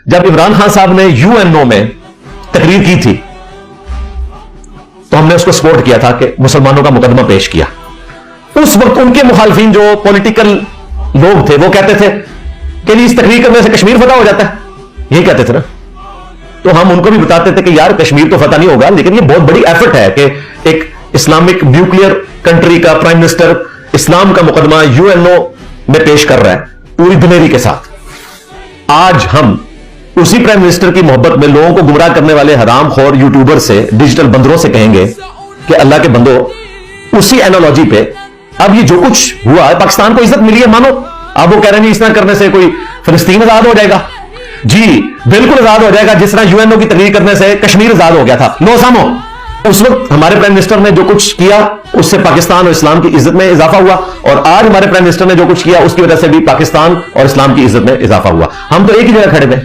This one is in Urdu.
جب عمران خان صاحب نے UNO میں تقریر کی تھی تو ہم نے اس کو سپورٹ کیا تھا کہ مسلمانوں کا مقدمہ پیش کیا. اس وقت ان کے مخالفین جو پولیٹیکل لوگ تھے وہ کہتے تھے کہ اس تقریر کرنے سے کشمیر فتح ہو جاتا ہے, یہی کہتے تھے نا. تو ہم ان کو بھی بتاتے تھے کہ یار کشمیر تو فتح نہیں ہوگا, لیکن یہ بہت بڑی ایفرٹ ہے کہ ایک اسلامک نیوکلیئر کنٹری کا پرائم منسٹر اسلام کا مقدمہ UNO میں پیش کر رہا ہے پوری دلیری کے ساتھ. آج ہم اسی پرائم منسٹر کی محبت میں لوگوں کو گمراہ کرنے والے حرام خور یوٹیوبر سے, ڈیجیٹل بندروں سے کہیں گے کہ اللہ کے بندو, اسی اینالوجی پہ اب یہ جو کچھ ہوا ہے پاکستان کو عزت ملی ہے مانو. اب وہ کہہ رہے ہیں اس طرح کرنے سے کوئی فلسطین آزاد ہو جائے گا. جی بالکل آزاد ہو جائے گا, جس طرح UNO کی تقریر کرنے سے کشمیر آزاد ہو گیا تھا. نو سامو, اس وقت ہمارے پرائم منسٹر نے جو کچھ کیا اس سے پاکستان اور اسلام کی عزت میں اضافہ ہوا, اور آج ہمارے پرائم منسٹر نے جو کچھ کیا اس کی وجہ سے بھی پاکستان اور اسلام کی عزت میں اضافہ ہوا. ہم تو ایک ہی جگہ کھڑے تھے.